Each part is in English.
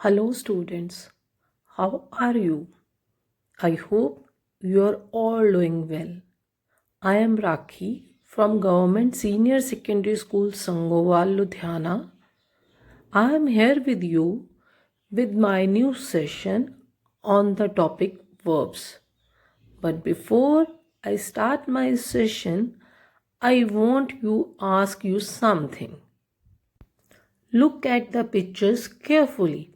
Hello students, how are you? I hope you are all doing well. I am Rakhi from Government Senior Secondary School Sangowal, Ludhiana. I am here with you with my new session on the topic verbs. But before I start my session, I want to ask you something. Look at the pictures carefully.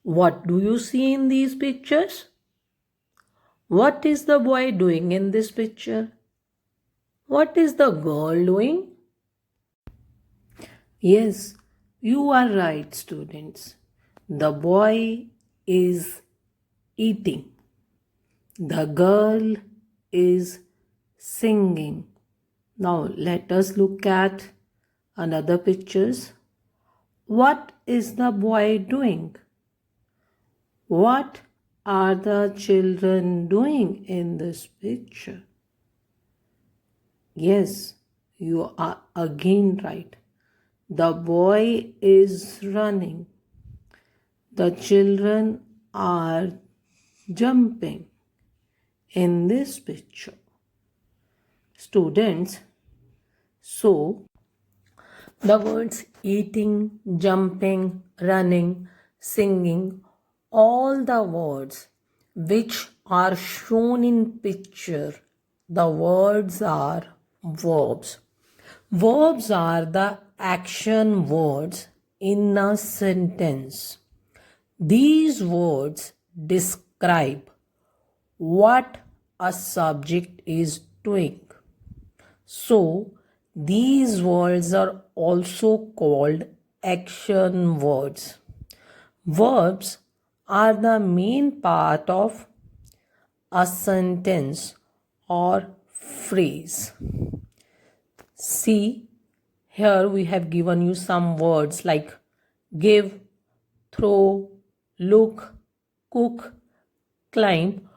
What do you see in these pictures? What is the boy doing in this picture? What is the girl doing? Yes, you are right, students. The boy is eating. The girl is singing. Now let us look at another pictures. What is the boy doing? What are the children doing in this picture? Yes, you are again right. The boy is running. The children are jumping in this picture. Students, so the words eating, jumping, running, singing, all the words which are shown in picture, the words are verbs. Verbs are the action words in a sentence. These words describe what a subject is doing. So, these words are also called action words. Verbs are the main part of a sentence or phrase. See, here we have given you some words like give, throw, look, cook, climb.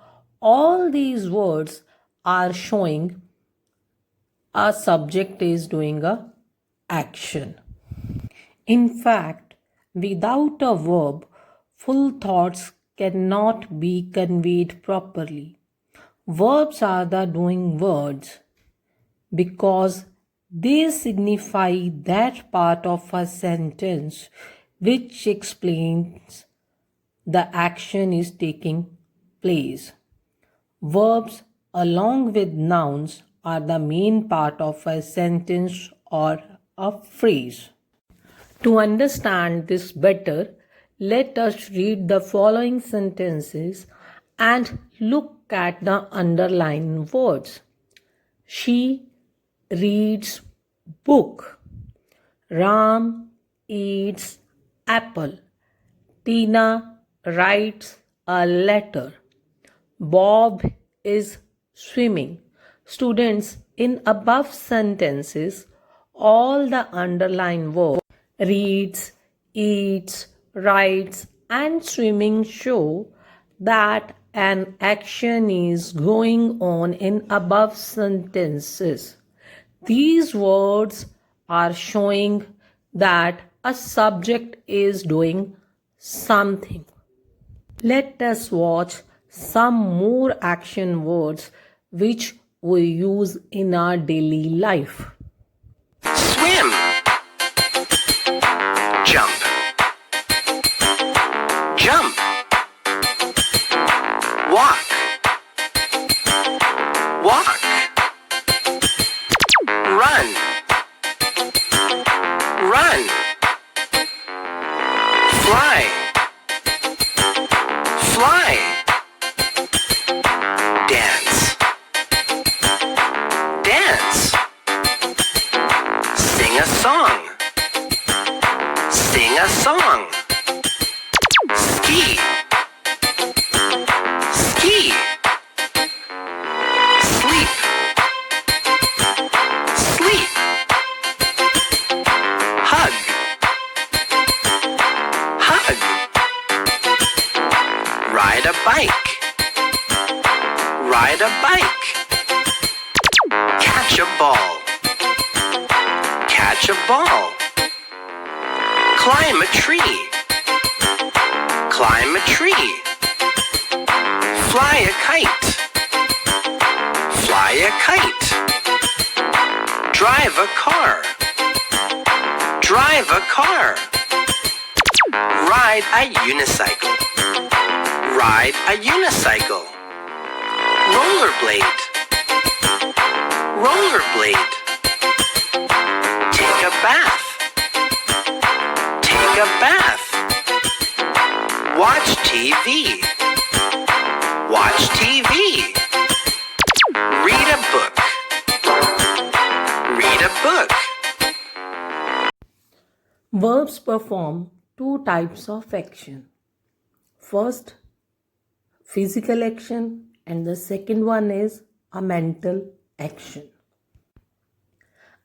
All these words are showing a subject is doing a action. In fact, without a verb, full thoughts cannot be conveyed properly. Verbs are the doing words because they signify that part of a sentence which explains the action is taking place. Verbs, along with nouns, are the main part of a sentence or a phrase. To understand this better, let us read the following sentences and look at the underlined words. She reads book. Ram eats apple. Tina writes a letter. Bob is swimming. Students, in above sentences, all the underlined verbs reads, eats, writes, and swimming show that an action is going on in above sentences. These words are showing that a subject is doing something. Let us watch some more action words which we use in our daily life. Swim. Jump. Jump. Walk. Walk. Run. Run. Fly. Fly. Dance. Dance. Sing a song. Sing a song. Ski. Ski. Sleep. Sleep. Hug. Hug. Ride a bike. Ride a bike. Catch a ball. Catch a ball. Climb a tree. Climb a tree. Fly a kite. Fly a kite. Drive a car. Drive a car. Ride a unicycle. Ride a unicycle. Rollerblade. Rollerblade. Take a bath. Take a bath. Watch TV. Watch TV. Read a book. Read a book. Verbs perform two types of action. First, physical action, and the second one is a mental action.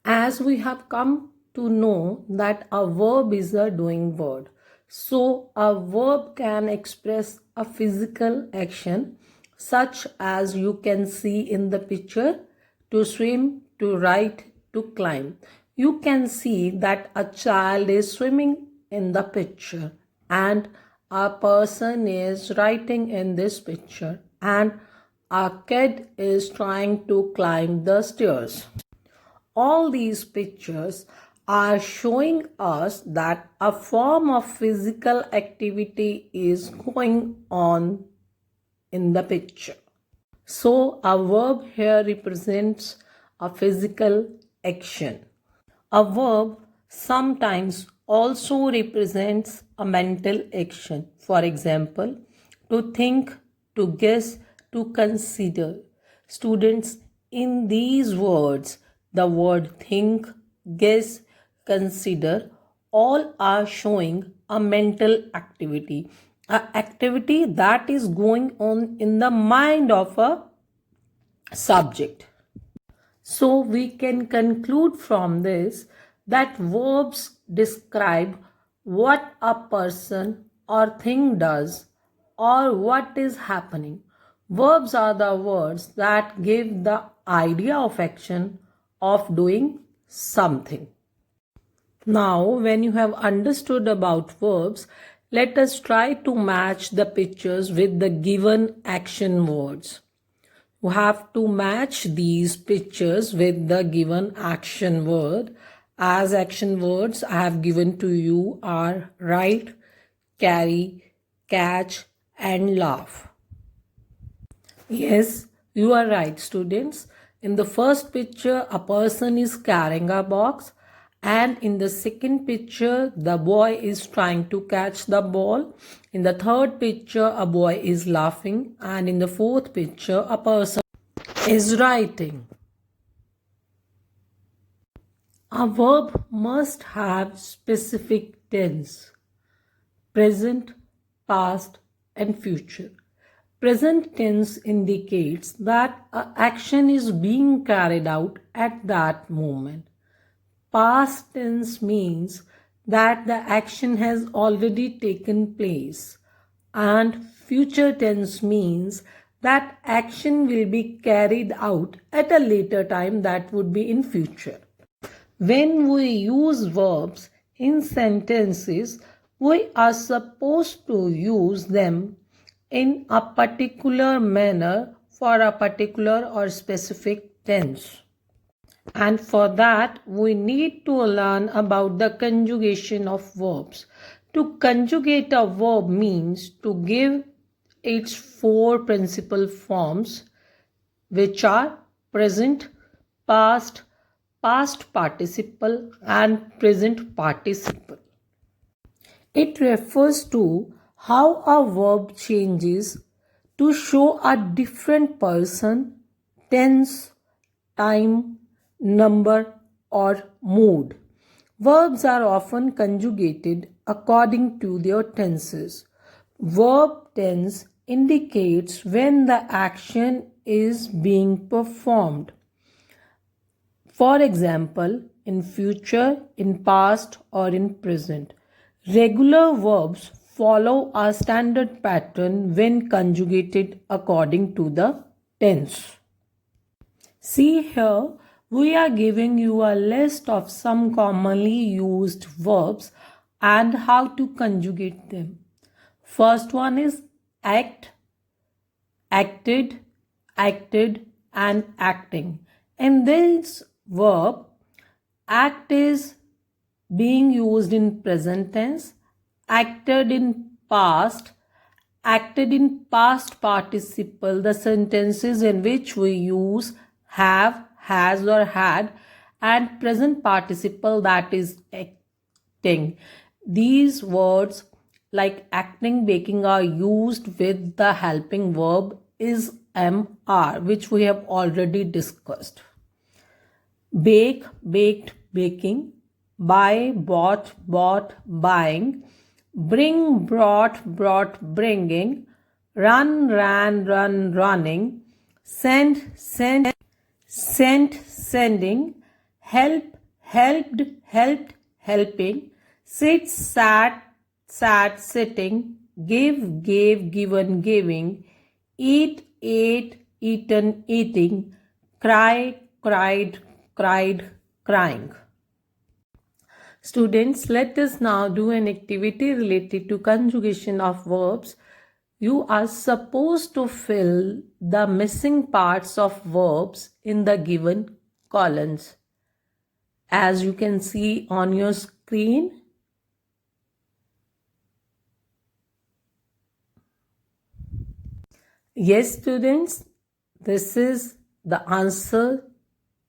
As we have come to know that a verb is a doing word, so a verb can express a physical action such as you can see in the picture: to swim, to write, to climb. You can see that a child is swimming in the picture and a person is writing in this picture and a kid is trying to climb the stairs. All these pictures are showing us that a form of physical activity is going on in the picture. So a verb here represents a physical action. A verb sometimes also represents a mental action. For example, to think, to guess, to consider. Students, in these words, the word think, guess, consider, all are showing a mental activity, an activity that is going on in the mind of a subject. So we can conclude from this that verbs describe what a person or thing does or what is happening. Verbs are the words that give the idea of action, of doing something. Now, when you have understood about verbs, let us try to match the pictures with the given action words. You have to match these pictures with the given action word. As action words I have given to you are write, carry, catch, and laugh. Yes, you are right, students. In the first picture, a person is carrying a box, and in the second picture, the boy is trying to catch the ball. In the third picture, a boy is laughing, and in the fourth picture, a person is writing. A verb must have specific tense: present, past, and future. Present tense indicates that an action is being carried out at that moment. Past tense means that the action has already taken place, and future tense means that action will be carried out at a later time, that would be in future. When we use verbs in sentences, we are supposed to use them in a particular manner for a particular or specific tense. And for that, we need to learn about the conjugation of verbs. To conjugate a verb means to give its four principal forms, which are present, past, past participle, and present participle. It refers to how a verb changes to show a different person, tense, time, number, or mood. Verbs are often conjugated according to their tenses. Verb tense indicates when the action is being performed. For example, in future, in past, or in present. Regular verbs follow a standard pattern when conjugated according to the tense. See here, we are giving you a list of some commonly used verbs and how to conjugate them. First one is act, acted, acted, and acting. In this verb, act is being used in present tense, acted in past, acted in past participle, the sentences in which we use have, has, or had, and present participle, that is acting. These words like acting, baking are used with the helping verb is MR, which we have already discussed. Bake, baked, baking. Buy, bought, bought, buying. Bring, brought, brought, bringing. Run, ran, run, running. Send, sent, sent, sending. Help, helped, helped, helping. Sit, sat, sat, sitting. Give, gave, given, giving. Eat, ate, eaten, eating. Cry, cried, cried, crying. Students, let us now do an activity related to conjugation of verbs. You are supposed to fill the missing parts of verbs in the given columns. As you can see on your screen, yes, students, this is the answer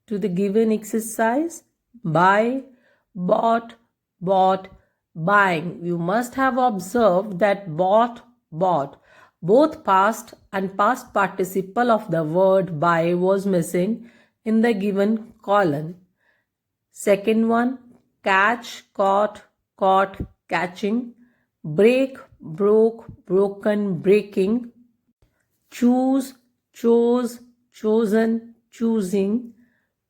to the given exercise. Buy, bought, bought, buying. You must have observed that bought, bought, both past and past participle of the word buy was missing in the given column. Second one, catch, caught, caught, catching. Break, broke, broken, breaking. Choose, chose, chosen, choosing.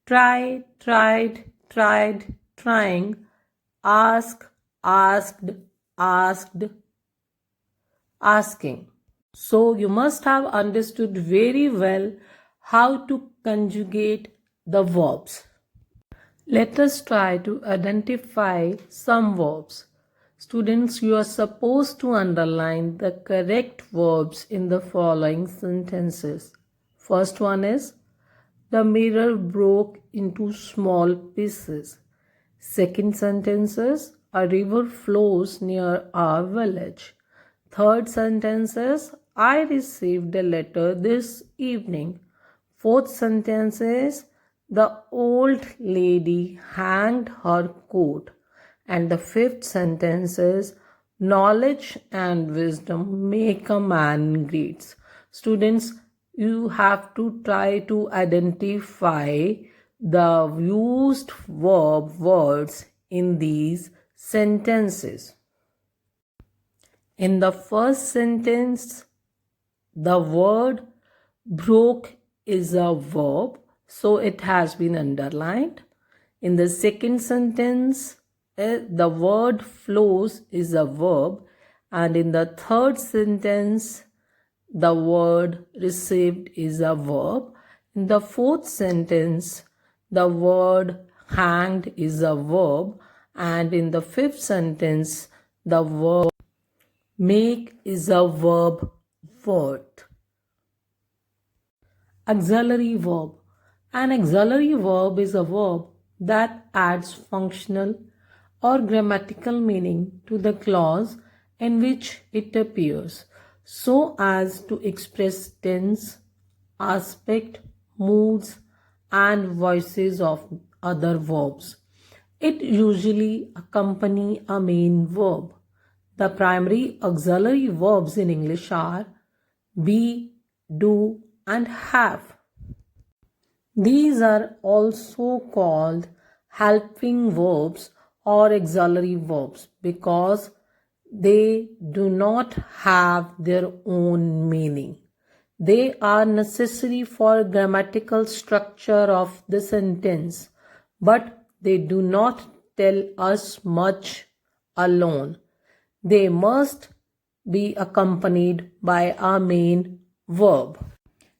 Try, tried, tried, trying. Ask, asked, asked, asking. So you must have understood very well how to conjugate the verbs. Let us try to identify some verbs. Students, you are supposed to underline the correct verbs in the following sentences. First one is, the mirror broke into small pieces. Second sentence is, a river flows near our village. Third sentence is, I received a letter this evening. Fourth sentence is, the old lady hanged her coat. And the fifth sentence is, knowledge and wisdom make a man great. Students, you have to try to identify the used verb words in these sentences. In the first sentence, the word broke is a verb, so it has been underlined. In the second sentence, the word flows is a verb, and in the third sentence, the word received is a verb. In the fourth sentence, the word hanged is a verb, and in the fifth sentence, the verb make is a verb word. Auxiliary verb. An auxiliary verb is a verb that adds functional or grammatical meaning to the clause in which it appears, so as to express tense, aspect, moods, and voices of other verbs. It usually accompanies a main verb. The primary auxiliary verbs in English are be, do, and have. These are also called helping verbs or auxiliary verbs because they do not have their own meaning. They are necessary for grammatical structure of the sentence, but they do not tell us much alone. They must be accompanied by a main verb.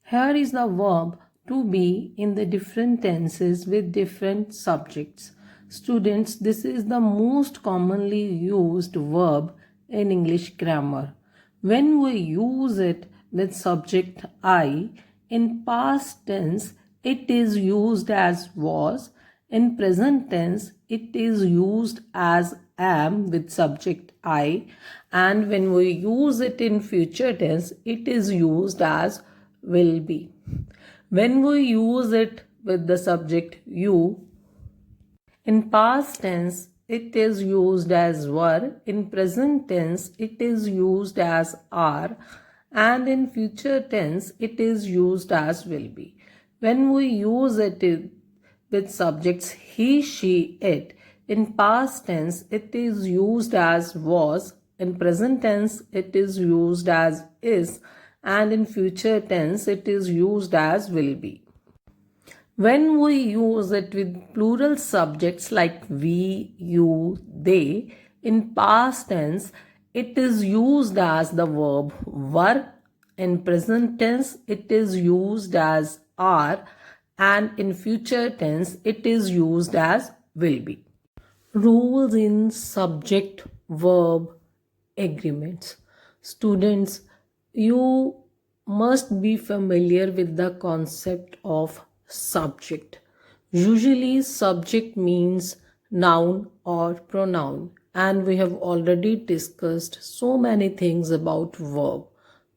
Here is the verb to be in the different tenses with different subjects. Students, this is the most commonly used verb in English grammar. When we use it with subject I, in past tense, it is used as was. In present tense, it is used as am with subject I. And when we use it in future tense, it is used as will be. When we use it with the subject you, in past tense, it is used as were. In present tense, it is used as are. And in future tense, it is used as will be. When we use it with subjects he, she, it, in past tense, it is used as was. In present tense, it is used as is. And in future tense, it is used as will be. When we use it with plural subjects like we, you, they, in past tense, it is used as the verb were. In present tense, it is used as are. And in future tense, it is used as will be. Rules in subject verb agreements. Students, you must be familiar with the concept of subject. Usually, subject means noun or pronoun, and we have already discussed so many things about verb.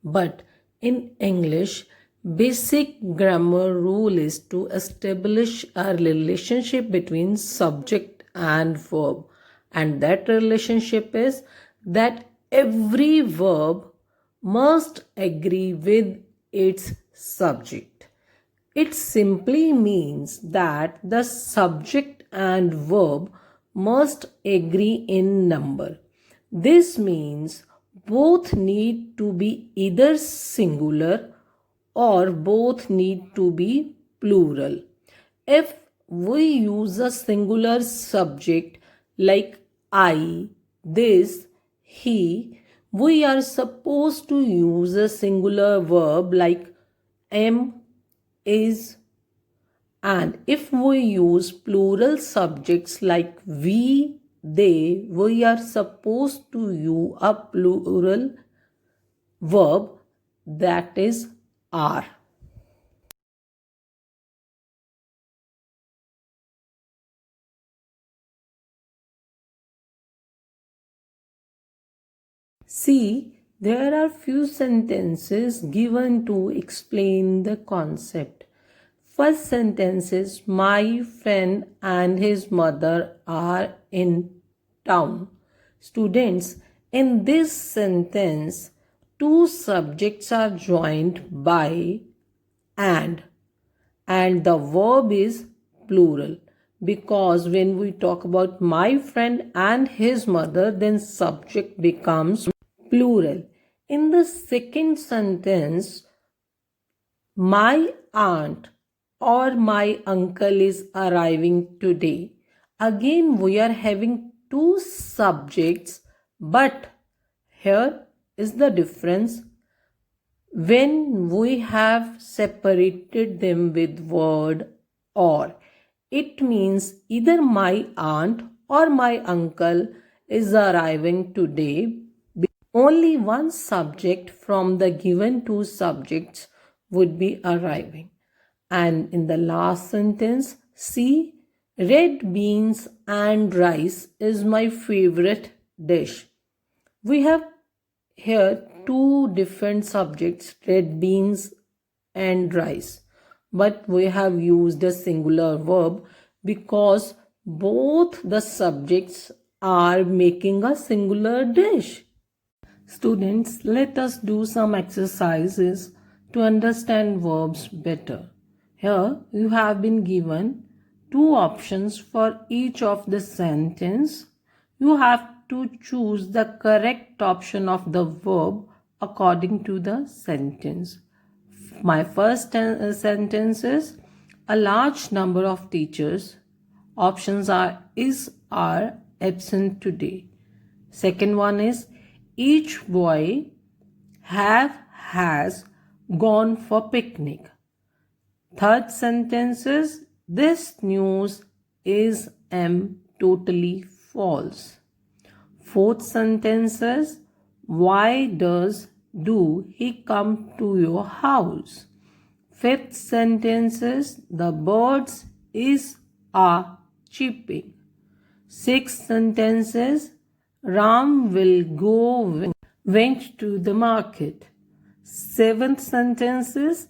But in English, basic grammar rule is to establish a relationship between subject and verb, and that relationship is that every verb must agree with its subject. It simply means that the subject and verb must agree in number. This means both need to be either singular or both need to be plural. If we use a singular subject like I, this, he, we are supposed to use a singular verb like am, is, and if we use plural subjects like we, they, we are supposed to use a plural verb that is are. See, there are few sentences given to explain the concept. First sentence is my friend and his mother are in town. Students, in this sentence, two subjects are joined by and the verb is plural, because when we talk about my friend and his mother, then subject becomes plural. In the second sentence, my aunt or my uncle is arriving today. Again, we are having two subjects, but here is the difference. When we have separated them with word or, it means either my aunt or my uncle is arriving today. Only one subject from the given two subjects would be arriving. And in the last sentence, see, red beans and rice is my favorite dish. We have here two different subjects, red beans and rice, but we have used a singular verb because both the subjects are making a singular dish. Students, let us do some exercises to understand verbs better. Here you have been given two options for each of the sentence. You have to choose the correct option of the verb according to the sentence. My first sentence is a large number of teachers. Options are is, are absent today. Second one is each boy has gone for picnic. Third sentence is this news is totally false. Fourth sentence is why does do he come to your house? Fifth sentence is the birds is are chirping. Sixth sentence is Ram will go went to the market. Seventh sentence is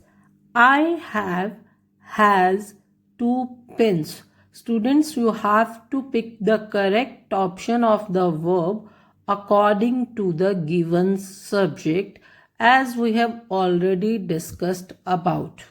I have has two pens. Students, you have to pick the correct option of the verb according to the given subject, as we have already discussed about.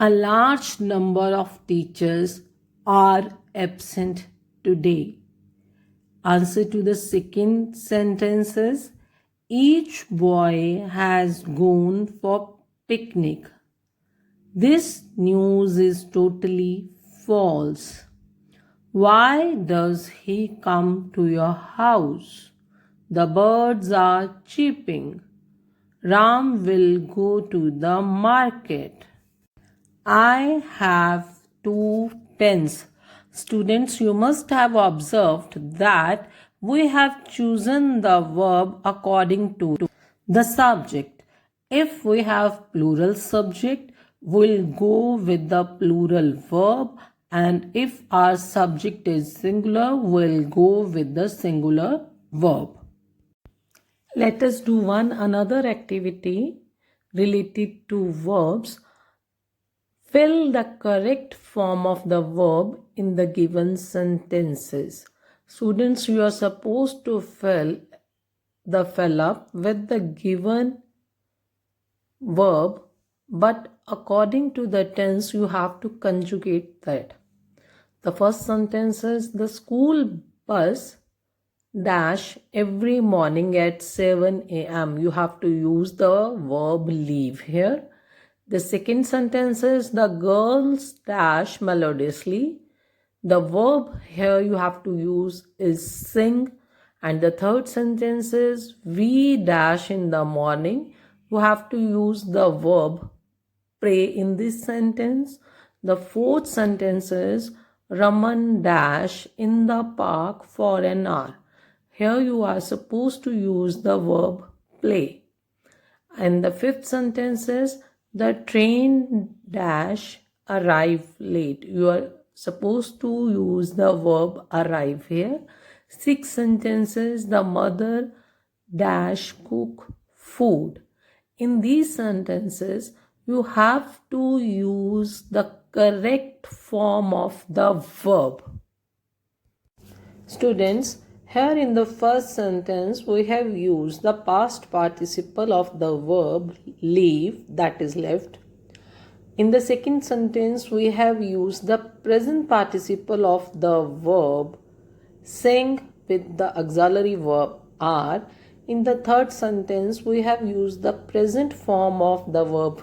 A large number of teachers are absent today. Answer to the second sentence is each boy has gone for picnic. This news is totally false. Why does he come to your house? The birds are chirping. Ram will go to the market. I have two pens. Students, you must have observed that we have chosen the verb according to the subject. If we have plural subject, we'll go with the plural verb, and if our subject is singular, we'll go with the singular verb. Let us do one another activity related to verbs. Fill the correct form of the verb in the given sentences. Students, you are supposed to fill up with the given verb, but according to the tense, you have to conjugate that. The first sentence is the school bus dash every morning at 7 a.m. You have to use the verb leave here. The second sentence is the girls dash melodiously. The verb here you have to use is sing. And the third sentence is we dash in the morning. You have to use the verb pray in this sentence. The fourth sentence is Raman dash in the park for an hour. Here you are supposed to use the verb play. And the fifth sentence is the train dash arrive late. You are supposed to use the verb arrive here. Sixth sentence is the mother dash cook food. In these sentences, you have to use the correct form of the verb. Students, here in the first sentence, we have used the past participle of the verb leave, that is left. In the second sentence, we have used the present participle of the verb sing with the auxiliary verb are. In the third sentence, we have used the present form of the verb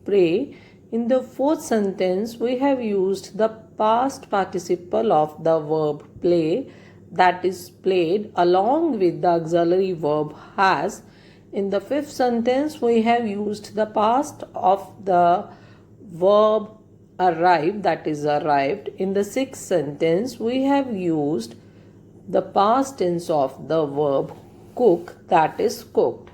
pray. In the fourth sentence, we have used the past participle of the verb play, that is played, along with the auxiliary verb has. In the fifth sentence, we have used the past of the verb arrive, that is arrived. In the sixth sentence, we have used the past tense of the verb cook, that is cooked.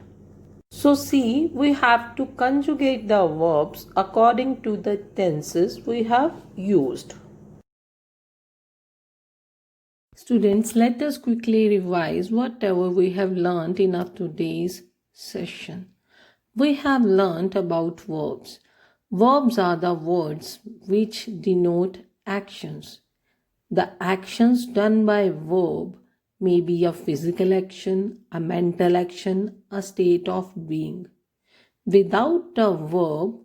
So see, we have to conjugate the verbs according to the tenses we have used. Students, let us quickly revise whatever we have learned in our today's session. We have learned about verbs. Verbs are the words which denote actions. The actions done by verb may be a physical action, a mental action, a state of being. Without a verb,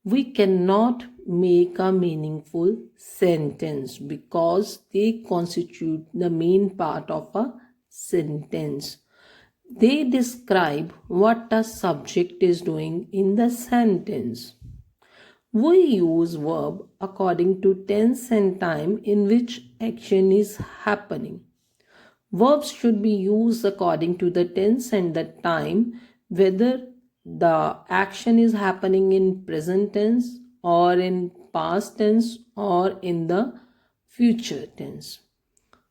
we cannot make a meaningful sentence because they constitute the main part of a sentence. They describe what a subject is doing in the sentence. We use verb according to tense and time in which action is happening. Verbs should be used according to the tense and the time, whether the action is happening in present tense or in past tense or in the future tense.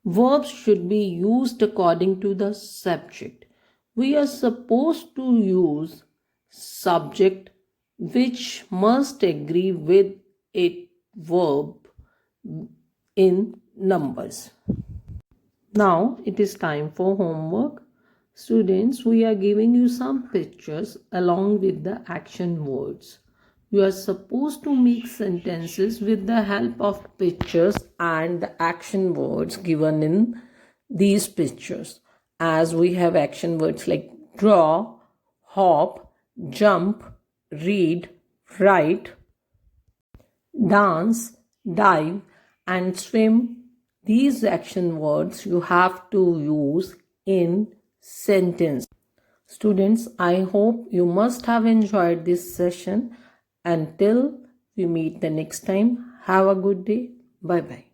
Verbs should be used according to the subject. We are supposed to use subject which must agree with a verb in numbers. Now it is time for homework. Students, we are giving you some pictures along with the action words. You are supposed to make sentences with the help of pictures and the action words given in these pictures. As we have action words like draw, hop, jump, read, write, dance, dive, and swim. These action words you have to use in sentence. Students, I hope you must have enjoyed this session. Until we meet the next time, have a good day. Bye bye.